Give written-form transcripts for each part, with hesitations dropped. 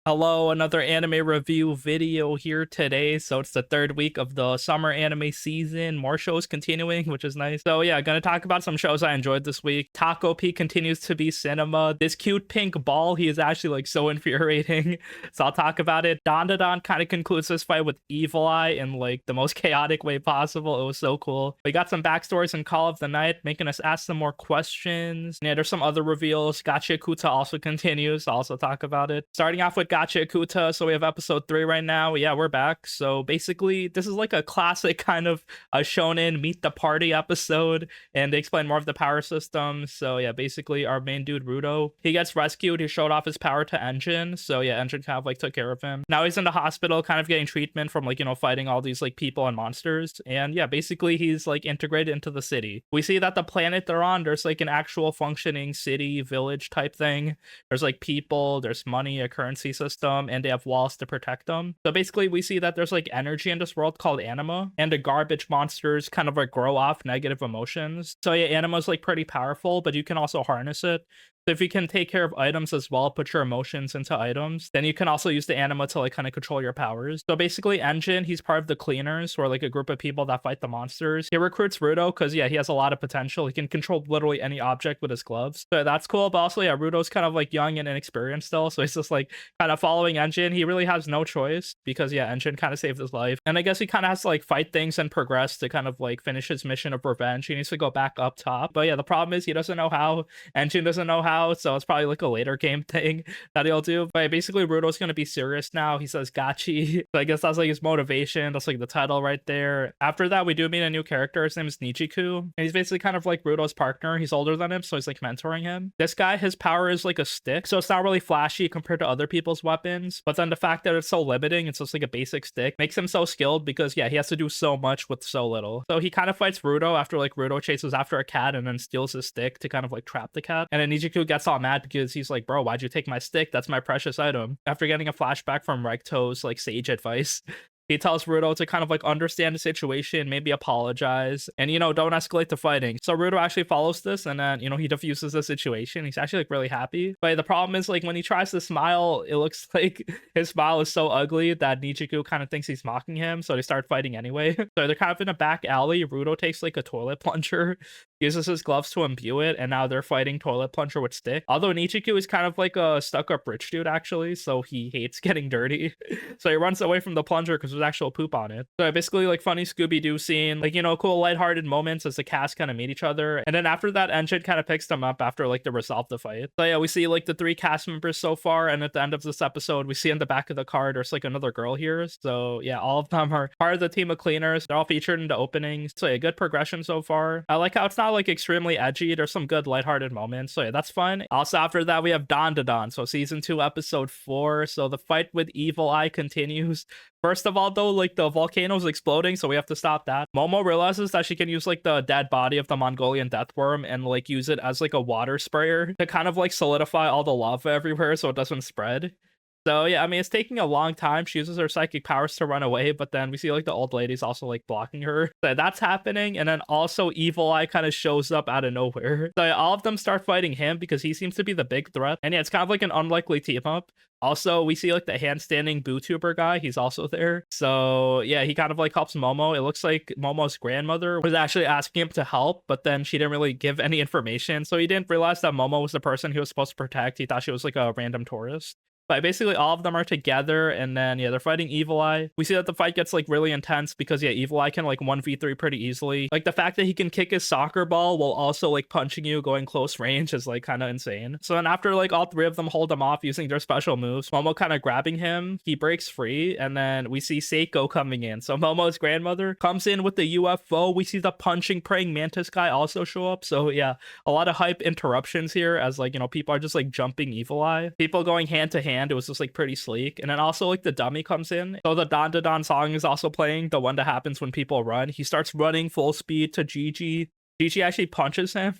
Hello, another anime review video here today. So it's the third week of the summer anime season. More shows continuing, which is nice. So yeah, gonna talk about some shows I enjoyed this week. Takopi continues to be cinema. This cute pink ball, he is actually like so infuriating. So I'll talk about it. Dandadan kind of concludes this fight with Evil Eye in like the most chaotic way possible. It was so cool. We got some backstories in Call of the Night, making us ask some more questions. Yeah, there's some other reveals. Gachiakuta also continues. I'll also talk about it. Starting off with Gachiakuta, so we have episode 3 right now. Yeah, we're back. So basically, this is like a classic kind of a shonen meet the party episode, and they explain more of the power system. So yeah, basically our main dude Rudo, he gets rescued. He showed off his power to Engine. So yeah, Engine kind of like took care of him. Now he's in the hospital, kind of getting treatment from like, fighting all these like people and monsters. And yeah, basically he's like integrated into the city. We see that the planet they're on, there's like an actual functioning city, village type thing. There's like people, there's money, a currency system, and they have walls to protect them. So basically we see that there's like energy in this world called anima, and the garbage monsters kind of like grow off negative emotions. So yeah, anima's like pretty powerful, but you can also harness it. So if you can take care of items as well, put your emotions into items, then you can also use the anima to like kind of control your powers. So basically Engine, he's part of the cleaners, who are like a group of people that fight the monsters. He recruits Rudo because yeah, he has a lot of potential. He can control literally any object with his gloves. So that's cool. But also yeah, Rudo's kind of like young and inexperienced still. So he's just like kind of following Engine. He really has no choice because yeah, Engine kind of saved his life. And I guess he kind of has to like fight things and progress to kind of like finish his mission of revenge. He needs to go back up top. But yeah, the problem is he doesn't know how. Engine doesn't know how. So it's probably like a later game thing that he'll do. But basically Rudo's gonna be serious now. He says Gachi. So I guess that's like his motivation. That's like the title right there. After that, we do meet a new character. His name is Nichiku, and he's basically kind of like Rudo's partner. He's older than him, so he's like mentoring him. This guy, his power is like a stick, so it's not really flashy compared to other people's weapons. But then the fact that it's so limiting, it's just like a basic stick, makes him so skilled because yeah, he has to do so much with so little. So he kind of fights Rudo after like Rudo chases after a cat and then steals his stick to kind of like trap the cat. And then Nichiku gets all mad because he's like, bro, why'd you take my stick? That's my precious item. After getting a flashback from Rekto's like sage advice, he tells Rudo to kind of like understand the situation, maybe apologize, and don't escalate to fighting. So Rudo actually follows this, and then he diffuses the situation. He's actually like really happy. But the problem is like when he tries to smile, it looks like his smile is so ugly that Nichiku kind of thinks he's mocking him. So they start fighting anyway. So they're kind of in a back alley. Rudo takes like a toilet plunger, uses his gloves to imbue it, and now they're fighting toilet plunger with stick. Although Nichiku is kind of like a stuck-up rich dude actually, so he hates getting dirty. So he runs away from the plunger because there's actual poop on it. So basically like funny Scooby-Doo scene, like cool lighthearted moments as the cast kind of meet each other. And then after that, Engine kind of picks them up after like they resolve the fight. So yeah, we see like the 3 cast members so far, and at the end of this episode, we see in the back of the card there's like another girl here. So yeah, all of them are part of the team of cleaners. They're all featured in the openings. So yeah, good progression so far. I like how it's not like extremely edgy. There's some good lighthearted moments. So yeah, that's fun. Also after that, we have Dandadan. So season 2, episode 4. So the fight with Evil Eye continues. First of all, though, like the volcano's exploding, so we have to stop that. Momo realizes that she can use like the dead body of the Mongolian death worm and like use it as like a water sprayer to kind of like solidify all the lava everywhere so it doesn't spread. So yeah, I mean, it's taking a long time. She uses her psychic powers to run away, but then we see like the old lady's also like blocking her. So that's happening. And then also Evil Eye kind of shows up out of nowhere. So yeah, all of them start fighting him because he seems to be the big threat. And yeah, it's kind of like an unlikely team up. Also, we see like the handstanding bootuber guy. He's also there. So yeah, he kind of like helps Momo. It looks like Momo's grandmother was actually asking him to help, but then she didn't really give any information. So he didn't realize that Momo was the person he was supposed to protect. He thought she was like a random tourist. But basically all of them are together, and then yeah, they're fighting Evil Eye. We see that the fight gets like really intense because yeah, Evil Eye can like 1v3 pretty easily. Like the fact that he can kick his soccer ball while also like punching you going close range is like kind of insane. So then after like all 3 of them hold him off using their special moves, Momo kind of grabbing him, he breaks free, and then we see Seiko coming in. So Momo's grandmother comes in with the UFO. We see the punching praying mantis guy also show up. So yeah, a lot of hype interruptions here as like people are just like jumping Evil Eye, people going hand to hand. It was just like pretty sleek. And then also like the dummy comes in, so the Dandadan song is also playing, the one that happens when people run. He starts running full speed to Gigi. Gigi actually punches him.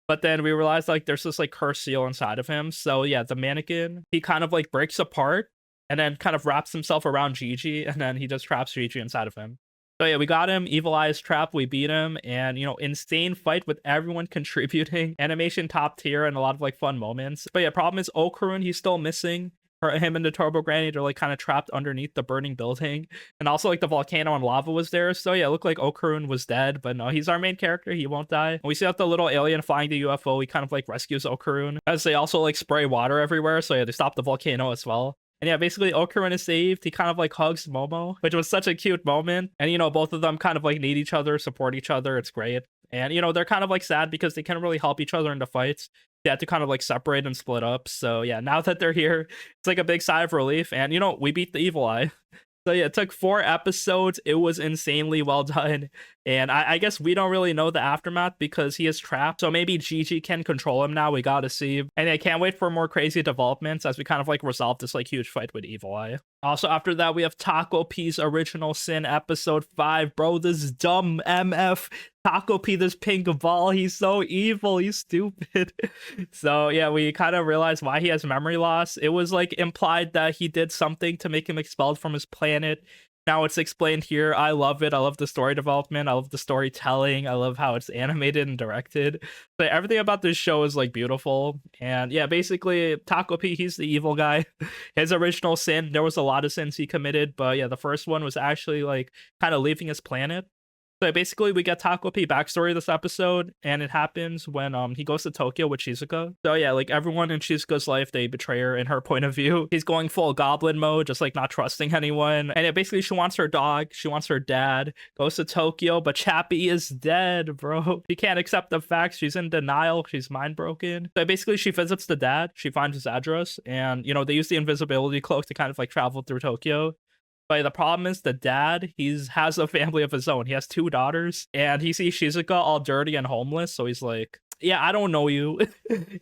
But then we realize like there's this like curse seal inside of him. So yeah, the mannequin, he kind of like breaks apart and then kind of wraps himself around Gigi, and then he just traps Gigi inside of him. So yeah, we got him. Evil Eye's trap. We beat him. And, insane fight with everyone contributing. Animation top tier and a lot of like fun moments. But yeah, problem is Okarun, he's still missing. him and the Turbo Granny, they're like kind of trapped underneath the burning building. And also like the volcano and lava was there. So yeah, it looked like Okarun was dead, but no, he's our main character. He won't die. And we see that the little alien flying the UFO, he kind of like rescues Okarun as they also like spray water everywhere. So yeah, they stop the volcano as well. And yeah, basically Okarun is saved. He kind of like hugs Momo, which was such a cute moment. And you know, both of them kind of like need each other, support each other. It's great. And you know, they're kind of like sad because they can't really help each other in the fights. They had to kind of like separate and split up. So yeah, now that they're here, it's like a big sigh of relief. And you know, we beat the evil eye. So yeah, it took 4 episodes. It was insanely well done. And I guess we don't really know the aftermath because he is trapped. So maybe Gigi can control him now. We gotta see. And I can't wait for more crazy developments as we kind of like resolve this like huge fight with Evil Eye. Also, after that, we have Takopi's Original Sin episode 5. Bro, this dumb MF Takopi, this pink ball, he's so evil, he's stupid. So yeah, we kind of realized why he has memory loss. It was like implied that he did something to make him expelled from his planet. Now it's explained here. I love it. I love the story development. I love the storytelling. I love how it's animated and directed. So everything about this show is like beautiful. And yeah, basically Takopi, he's the evil guy. His original sin, there was a lot of sins he committed, but yeah, the first one was actually like kind of leaving his planet. So basically, we get Takopi backstory this episode, and it happens when he goes to Tokyo with Shizuka. So yeah, like everyone in Shizuka's life, they betray her in her point of view. He's going full goblin mode, just like not trusting anyone. And yeah, basically, she wants her dog, she wants her dad, goes to Tokyo, but Chappie is dead, bro. She can't accept the facts. She's in denial. She's mind broken. So basically, she visits the dad. She finds his address, and you know, they use the invisibility cloak to kind of like travel through Tokyo. But the problem is the dad, has a family of his own. He has 2 daughters, and he sees Shizuka all dirty and homeless. So he's like, yeah, I don't know you.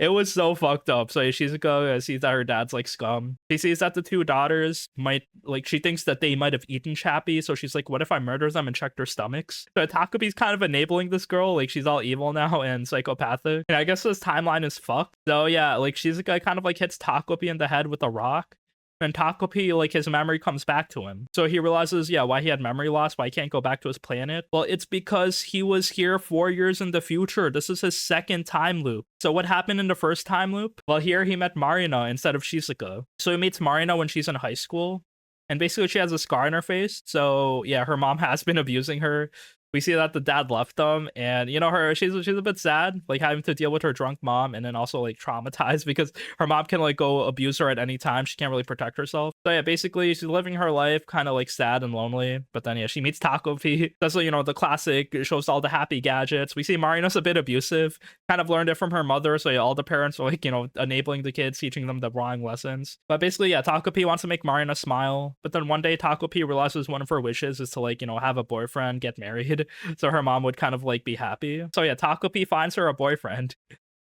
It was so fucked up. So Shizuka sees that her dad's like scum. She sees that the 2 daughters might, like, she thinks that they might have eaten Chappie. So she's like, what if I murder them and check their stomachs? So Takopi's kind of enabling this girl. Like, she's all evil now and psychopathic. And I guess this timeline is fucked. So yeah, like Shizuka kind of like hits Takopi in the head with a rock. And Takopi, like, his memory comes back to him. So he realizes, yeah, why he had memory loss, why he can't go back to his planet. Well, it's because he was here 4 years in the future. This is his 2nd time loop. So what happened in the first time loop? Well, here he met Marina instead of Shizuka. So he meets Marina when she's in high school. And basically she has a scar on her face. So yeah, her mom has been abusing her. We see that the dad left them, and you know, she's a bit sad, like having to deal with her drunk mom, and then also like traumatized because her mom can like go abuse her at any time. She can't really protect herself. So yeah, basically she's living her life kind of like sad and lonely. But then yeah, she meets Takopi. That's like, you know, the classic, shows all the happy gadgets. We see Marina's a bit abusive, kind of learned it from her mother. So yeah, all the parents are like, you know, enabling the kids, teaching them the wrong lessons. But basically, yeah, Takopi wants to make Marina smile. But then one day Takopi realizes one of her wishes is to like, you know, have a boyfriend, get married. So her mom would kind of like be happy. So yeah, Takopi finds her a boyfriend.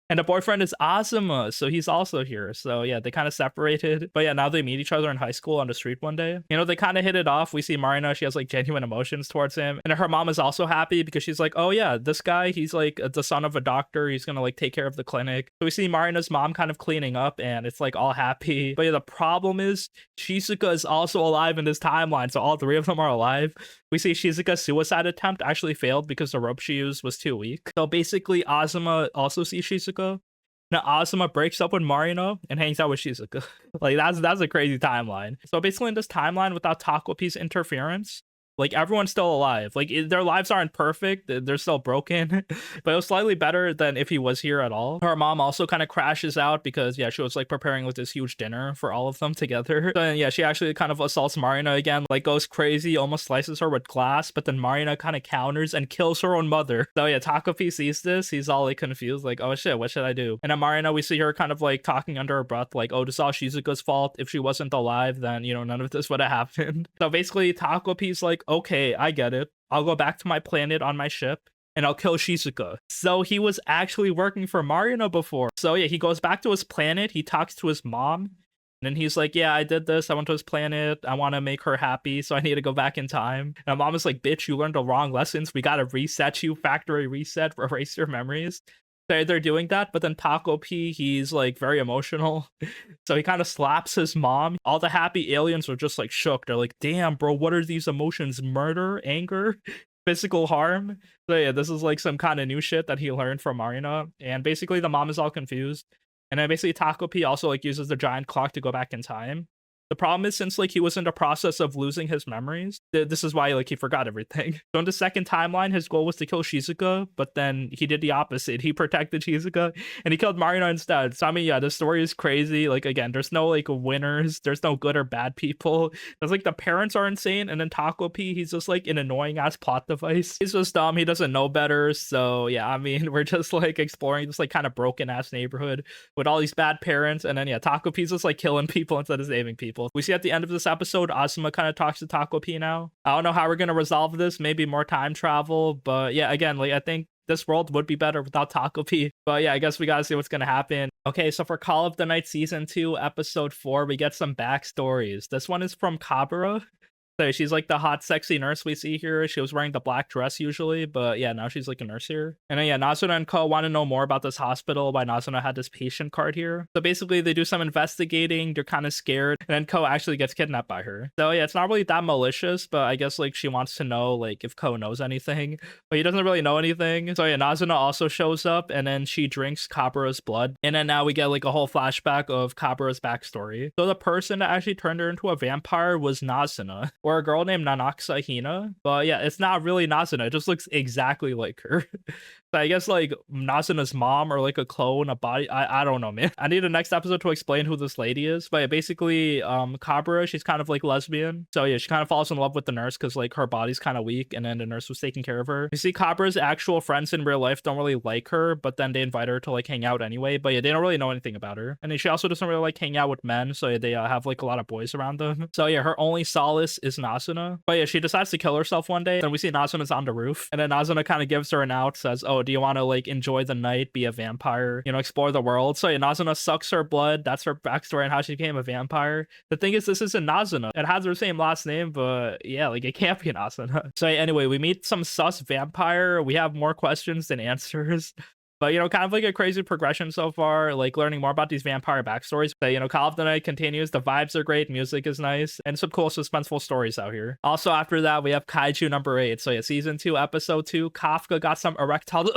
And the boyfriend is Azuma, so he's also here. So yeah, they kind of separated. But yeah, now they meet each other in high school on the street one day. You know, they kind of hit it off. We see Marina, she has like genuine emotions towards him. And her mom is also happy because she's like, oh yeah, this guy, he's like the son of a doctor. He's gonna like take care of the clinic. So we see Marina's mom kind of cleaning up and it's like all happy. But yeah, the problem is Shizuka is also alive in this timeline. So all 3 of them are alive. We see Shizuka's suicide attempt actually failed because the rope she used was too weak. So basically, Azuma also sees Shizuka. Now Azuma breaks up with Marina and hangs out with Shizuka. Like that's a crazy timeline. So basically in this timeline, without Takopi's interference, like everyone's still alive. Like their lives aren't perfect, they're still broken, but it was slightly better than if he was here at all. Her mom also kind of crashes out because yeah, she was like preparing like this huge dinner for all of them together. So yeah, she actually kind of assaults Marina again, like goes crazy, almost slices her with glass, but then Marina kind of counters and kills her own mother. So yeah, Takopi sees this, he's all like confused, like, oh shit, what should I do? And then Marina, we see her kind of like talking under her breath, like, oh, this is all Shizuka's fault. If she wasn't alive, then you know, none of this would have happened. So basically Takopi's like, okay, I get it. I'll go back to my planet on my ship and I'll kill Shizuka. So he was actually working for Marina before. So yeah, he goes back to his planet. He talks to his mom. And then he's like, yeah, I did this. I went to his planet. I want to make her happy. So I need to go back in time. And mom is like, bitch, you learned the wrong lessons. We got to reset you, factory reset, erase your memories. They're doing that, but then Takopi, he's like very emotional. So he kind of slaps his mom. All the happy aliens are just like shook. They're like, damn, bro, what are these emotions? Murder, anger, physical harm? So yeah, this is like some kind of new shit that he learned from Marina. And basically the mom is all confused. And then basically Takopi also like uses the giant clock to go back in time. The problem is, since like he was in the process of losing his memories, this is why like he forgot everything. So in the second timeline, his goal was to kill Shizuka, but then he did the opposite. He protected Shizuka and he killed Marina instead. So I mean, yeah, the story is crazy. Like again, there's no like winners. There's no good or bad people. There's like the parents are insane, and then Takopi, he's just like an annoying ass plot device. He's just dumb. He doesn't know better. So yeah, I mean, we're just like exploring this like kind of broken ass neighborhood with all these bad parents, and then yeah, Takopi's just like killing people instead of saving people. We see at the end of this episode, Asuma kind of talks to Takopi now. I don't know how we're gonna resolve this. Maybe more time travel, but yeah, again, like I think this world would be better without Takopi. But yeah, I guess we gotta see what's gonna happen. Okay, so for Call of the Night Season 2, Episode 4, we get some backstories. This one is from Kabura. So she's like the hot, sexy nurse we see here. She was wearing the black dress usually, but yeah, now she's like a nurse here. And then yeah, Nazuna and Ko want to know more about this hospital, why Nazuna had this patient card here. So basically they do some investigating, they're kind of scared, and then Ko actually gets kidnapped by her. So yeah, it's not really that malicious, but I guess like she wants to know like if Ko knows anything, but he doesn't really know anything. So yeah, Nazuna also shows up, and then she drinks Kabura's blood. And then now we get like a whole flashback of Kabura's backstory. So the person that actually turned her into a vampire was Nazuna, or a girl named Nanaxa Hina. But yeah, it's not really Nazuna. It just looks exactly like her. So I guess like Nazuna's mom, or like a clone, a body. I don't know, man. I need the next episode to explain who this lady is. But yeah, basically, Kabura, she's kind of like lesbian. So yeah, she kind of falls in love with the nurse because like her body's kind of weak, and then the nurse was taking care of her. You see, Kabura's actual friends in real life don't really like her, but then they invite her to like hang out anyway. But yeah, they don't really know anything about her. And then she also doesn't really like hang out with men, so yeah, they have like a lot of boys around them. So yeah, her only solace is Nazuna. But yeah, she decides to kill herself one day. Then we see Nazuna's on the roof, and then Nazuna kind of gives her an out, says, "Oh, do you want to like enjoy the night, be a vampire, you know, explore the world?" So yeah, Nazuna sucks her blood. That's her backstory and how she became a vampire. The thing is, this isn't Nazuna. It has her same last name, but yeah, like it can't be Nazuna. So yeah, anyway, we meet some sus vampire. We have more questions than answers. But, you know, kind of like a crazy progression so far, like learning more about these vampire backstories. But, you know, Call of the Night continues. The vibes are great. Music is nice. And some cool suspenseful stories out here. Also, after that, we have Kaiju number 8. So, yeah, season 2, episode 2. Kafka got some erectile...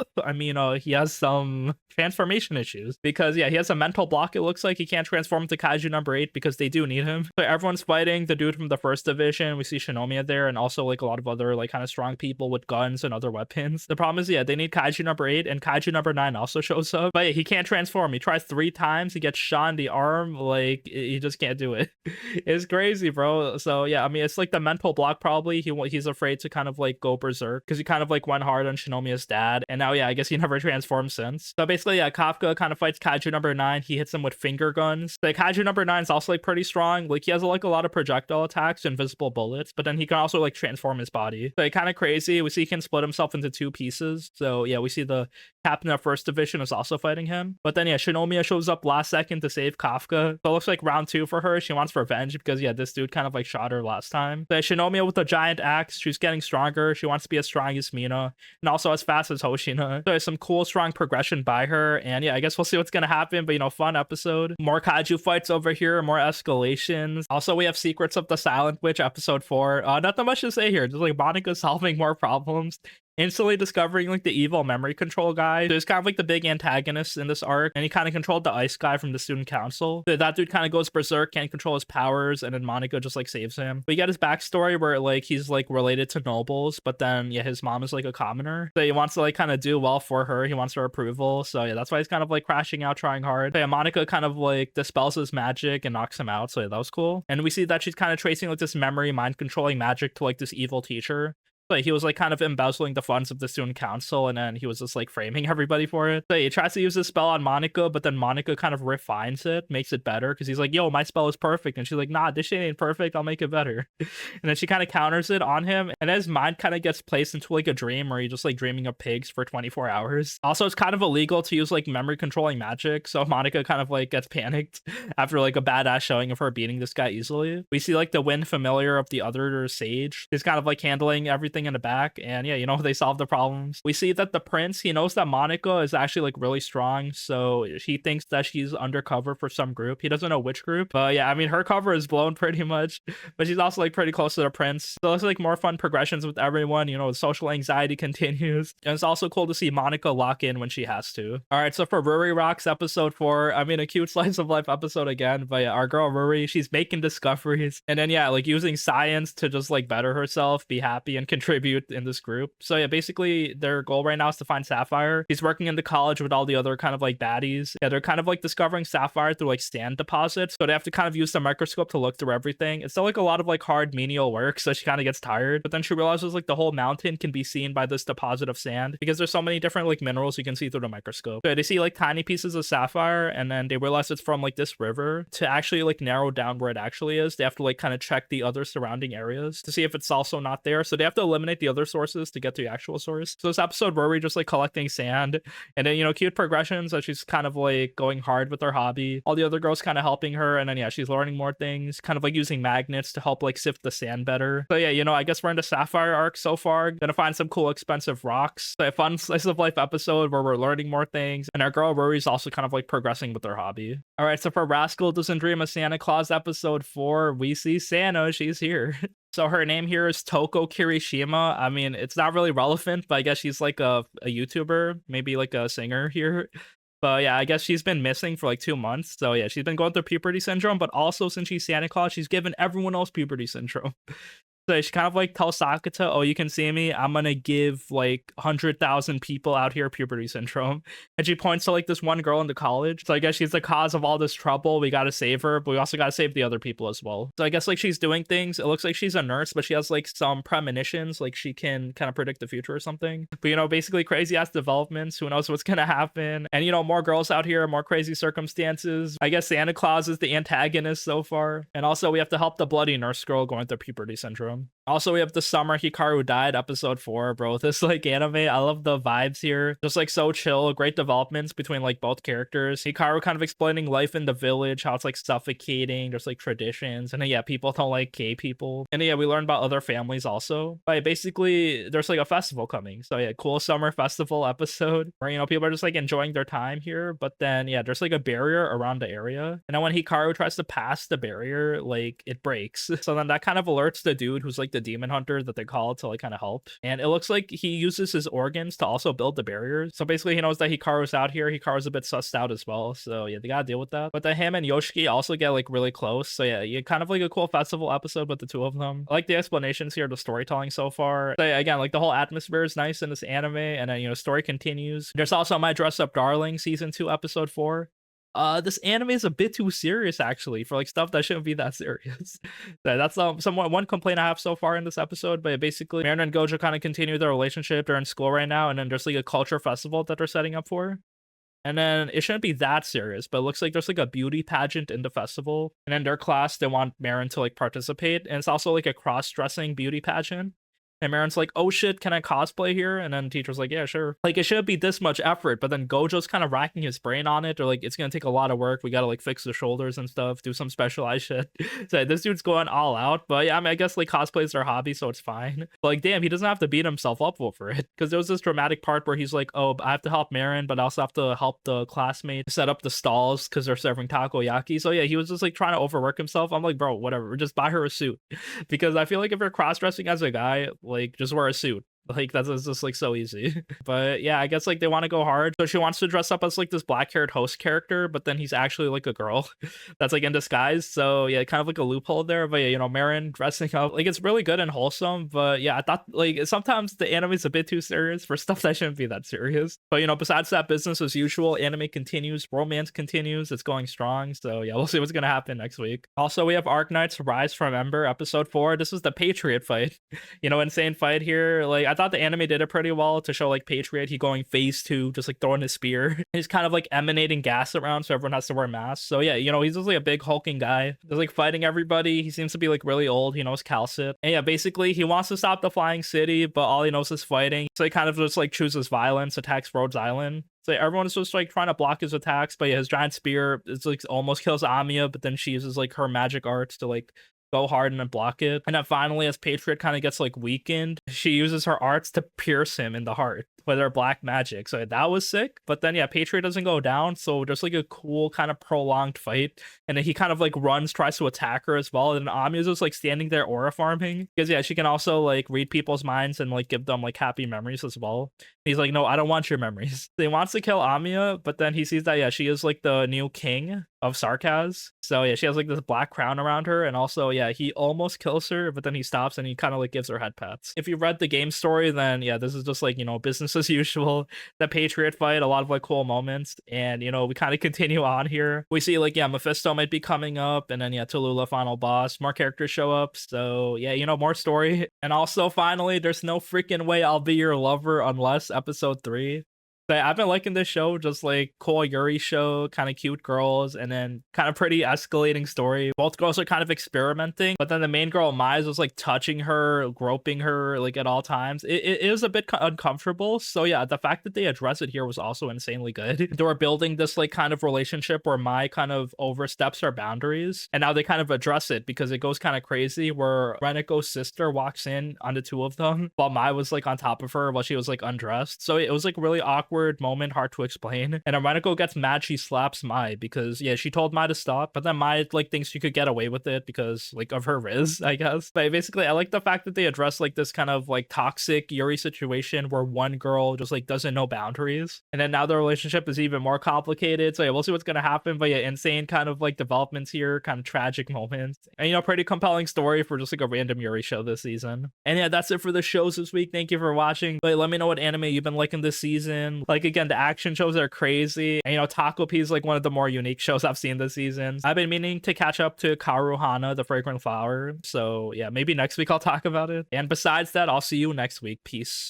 he has some transformation issues. Because, yeah, he has a mental block. It looks like he can't transform to Kaiju number 8 because they do need him. So, everyone's fighting the dude from the first division. We see Shinomiya there, and also, like, a lot of other, like, kind of strong people with guns and other weapons. The problem is, yeah, they need Kaiju number 8, and Kaiju number 9 also shows up, but yeah, he can't transform. He tries 3 times, he gets shot in the arm, like he just can't do it. It's crazy, bro. So yeah, I mean, it's like the mental block. Probably he's afraid to kind of like go berserk because he kind of like went hard on Shinomiya's dad, and now yeah, I guess he never transformed since. So basically, yeah, Kafka kind of fights Kaiju number 9. He hits him with finger guns. Like Kaiju number 9 is also like pretty strong. Like he has like a lot of projectile attacks, invisible bullets, but then he can also like transform his body. So like, kind of crazy. We see he can split himself into 2 pieces. So yeah, we see the captain of first division is also fighting him. But then yeah, Shinomiya shows up last second to save Kafka. So it looks like round 2 for her. She wants revenge because yeah, this dude kind of like shot her last time. So yeah, Shinomiya with a giant axe. She's getting stronger. She wants to be as strong as Mina and also as fast as Hoshina. So there's some cool strong progression by her, and yeah, I guess we'll see what's gonna happen. But you know, fun episode. More Kaiju fights over here, more escalations. Also, we have Secrets of the Silent Witch episode 4. Nothing much to say here. Just like Monica solving more problems, instantly discovering like the evil memory control guy. There's kind of like the big antagonist in this arc, and he kind of controlled the ice guy from the student council. That dude kind of goes berserk, can't control his powers, and then Monica just like saves him. We get his backstory where like he's like related to nobles, but then yeah, his mom is like a commoner, so he wants to like kind of do well for her. He wants her approval, so yeah, that's why he's kind of like crashing out, trying hard. So, yeah, Monica kind of like dispels his magic and knocks him out, so yeah, that was cool. And we see that she's kind of tracing like this memory mind controlling magic to like this evil teacher. Like he was like kind of embezzling the funds of the student council, and then he was just like framing everybody for it. So he tries to use this spell on Monica, but then Monica kind of refines it, makes it better because he's like, yo, my spell is perfect, and she's like, nah, this shit ain't perfect, I'll make it better. And then she kind of counters it on him, and his mind kind of gets placed into like a dream where he's just like dreaming of pigs for 24 hours. Also, it's kind of illegal to use like memory controlling magic, so Monica kind of like gets panicked after like a badass showing of her beating this guy easily. We see like the wind familiar of the other sage. He's kind of like handling everything everything in the back. And yeah, they solve the problems. We see that the prince, he knows that Monica is actually like really strong, so he thinks that she's undercover for some group. He doesn't know which group, but yeah, I mean, her cover is blown pretty much, but she's also like pretty close to the prince. So it's like more fun progressions with everyone. The social anxiety continues, and it's also cool to see Monica lock in when she has to. All right, so for Ruri Rocks episode 4, I mean, a cute slice of life episode again, but yeah, our girl Ruri, she's making discoveries, and then yeah, like using science to just like better herself, be happy, and contribute in this group. So yeah, basically their goal right now is to find Sapphire. He's working in the college with all the other kind of like baddies. Yeah, they're kind of like discovering Sapphire through like sand deposits, so they have to kind of use the microscope to look through everything. It's still like a lot of like hard menial work, so she kind of gets tired, but then she realizes like the whole mountain can be seen by this deposit of sand because there's so many different like minerals you can see through the microscope. So they see like tiny pieces of sapphire, and then they realize it's from like this river. To actually like narrow down where it actually is, they have to like kind of check the other surrounding areas to see if it's also not there. So they have to eliminate the other sources to get to the actual source. So this episode, Rory just like collecting sand, and then cute progressions that she's kind of like going hard with her hobby. All the other girls kind of helping her, and then yeah, she's learning more things, kind of like using magnets to help like sift the sand better. So yeah, I guess we're into Sapphire arc so far. Gonna find some cool expensive rocks. So a fun slice of life episode where we're learning more things, and our girl Rory's also kind of like progressing with her hobby. All right, so for Rascal Doesn't Dream of Santa Claus episode 4, we see Santa. She's here. So her name here is Toko Kirishima. I mean, it's not really relevant, but I guess she's like a YouTuber, maybe like a singer here. But yeah, I guess she's been missing for like 2 months. So yeah, she's been going through puberty syndrome, but also since she's Santa Claus, she's given everyone else puberty syndrome. So she kind of like tells Sakata, oh, you can see me, I'm gonna give like 100,000 people out here puberty syndrome. And she points to like this one girl in the college. So I guess she's the cause of all this trouble. We gotta save her, but we also gotta save the other people as well. So I guess like she's doing things. It looks like she's a nurse, but she has like some premonitions, like she can kind of predict the future or something. But basically crazy ass developments. Who knows what's gonna happen? And more girls out here, more crazy circumstances. I guess Santa Claus is the antagonist so far. And also we have to help the bloody nurse girl going through puberty syndrome. Also, we have the summer Hikaru died episode 4, bro. This like anime, I love the vibes here. Just like so chill, great developments between like both characters. Hikaru kind of explaining life in the village, how it's like suffocating, there's like traditions, and then yeah, people don't like gay people. And yeah, we learn about other families also. But basically, there's like a festival coming. So yeah, cool summer festival episode where people are just like enjoying their time here. But then yeah, there's like a barrier around the area. And then when Hikaru tries to pass the barrier, like it breaks. So then that kind of alerts the dude who's like the demon hunter that they call to like kind of help. And it looks like he uses his organs to also build the barriers. So basically he knows that Hikaru's out here. Hikaru's a bit sussed out as well. So yeah, they gotta deal with that. But then him and Yoshiki also get like really close. So yeah, you kind of like a cool festival episode with the two of them. I like the explanations here, the storytelling so far. So yeah, again, like the whole atmosphere is nice in this anime. And then story continues. There's also My Dress Up Darling season 2 episode 4. This anime is a bit too serious actually for like stuff that shouldn't be that serious. So that's somewhat one complaint I have so far in this episode. But basically Marin and Gojo kind of continue their relationship. They're in school right now, and then there's like a culture festival that they're setting up for. And then it shouldn't be that serious, but it looks like there's like a beauty pageant in the festival. And in their class, they want Marin to like participate. And it's also like a cross-dressing beauty pageant. And Marin's like, oh shit, can I cosplay here? And then the teacher's like, yeah, sure. Like, it shouldn't be this much effort, but then Gojo's kind of racking his brain on it. Or like, it's gonna take a lot of work. We gotta like fix the shoulders and stuff, do some specialized shit. So this dude's going all out. But yeah, I mean, I guess like cosplay is their hobby, so it's fine. But like, damn, he doesn't have to beat himself up over it. Because there was this dramatic part where he's like, oh, I have to help Marin, but I also have to help the classmate set up the stalls because they're serving takoyaki. So yeah, he was just like trying to overwork himself. I'm like, bro, whatever, just buy her a suit. Because I feel like if you're cross-dressing as a guy, like just wear a suit. Like that's just like so easy. But yeah, I guess like they want to go hard, so she wants to dress up as like this black-haired host character, but then he's actually like a girl that's like in disguise. So yeah, kind of like a loophole there. But yeah, Marin dressing up, like it's really good and wholesome. But yeah, I thought like sometimes the anime is a bit too serious for stuff that shouldn't be that serious. But besides that, business as usual, anime continues, romance continues, it's going strong. So yeah, we'll see what's gonna happen next week. Also, we have Arknights Rise from Ember episode 4. This is the Patriot fight. Insane fight here. Like I thought the anime did it pretty well to show like Patriot, he going phase 2, just like throwing his spear. He's kind of like emanating gas around, so everyone has to wear masks. So yeah, he's just like a big hulking guy, just like fighting everybody. He seems to be like really old. He knows calcit. And yeah, basically he wants to stop the flying city, but all he knows is fighting. So he kind of just like chooses violence, attacks Rhodes Island. So everyone's just like trying to block his attacks, but yeah, his giant spear, it's like almost kills Amiya, but then she uses like her magic arts to like go hard and then block it. And then finally, as Patriot kind of gets like weakened, she uses her arts to pierce him in the heart with her black magic. So that was sick. But then yeah, Patriot doesn't go down. So just like a cool kind of prolonged fight. And then he kind of like runs, tries to attack her as well. And Amiya's just like standing there aura farming. Because yeah, she can also like read people's minds and like give them like happy memories as well. He's like, no, I don't want your memories. So he wants to kill Amiya, but then he sees that yeah, she is like the new king of Sarkaz. So yeah, she has like this black crown around her, and also yeah, he almost kills her, but then he stops and he kind of like gives her head pats. If you read the game story, then yeah, this is just like, you know, business as usual. The Patriot fight, a lot of like cool moments, and you know, we kind of continue on here. We see like yeah, Mephisto might be coming up, and then yeah, Tallulah final boss, more characters show up. So yeah, you know, more story, and also finally, there's no freaking way I'll be your lover unless episode 3. I've been liking this show, just like cool Yuri show, kind of cute girls, and then kind of pretty escalating story. Both girls are kind of experimenting, but then the main girl, Mize, was like touching her, groping her like at all times. It was a bit uncomfortable. So yeah, the fact that they address it here was also insanely good. They were building this like kind of relationship where Mai kind of oversteps her boundaries, and now they kind of address it because it goes kind of crazy where Reneko's sister walks in on the two of them while Mai was like on top of her while she was like undressed. So it was like really awkward moment, hard to explain. And Reneko gets mad, she slaps Mai because yeah, she told Mai to stop, but then Mai like thinks she could get away with it because like of her riz, I guess. But basically, I like the fact that they address like this kind of like toxic Yuri situation where one girl just like doesn't know boundaries, and then now the relationship is even more complicated. So yeah, we'll see what's gonna happen. But yeah, insane kind of like developments here, kind of tragic moments, and you know, pretty compelling story for just like a random Yuri show this season. And yeah, that's it for the shows this week. Thank you for watching. But let me know what anime you've been liking this season. Like again, the action shows are crazy, and you know, Takopi is like one of the more unique shows I've seen this season. I've been meaning to catch up to Karuhana, the Fragrant Flower, so yeah, maybe next week I'll talk about it. And besides that, I'll see you next week. Peace.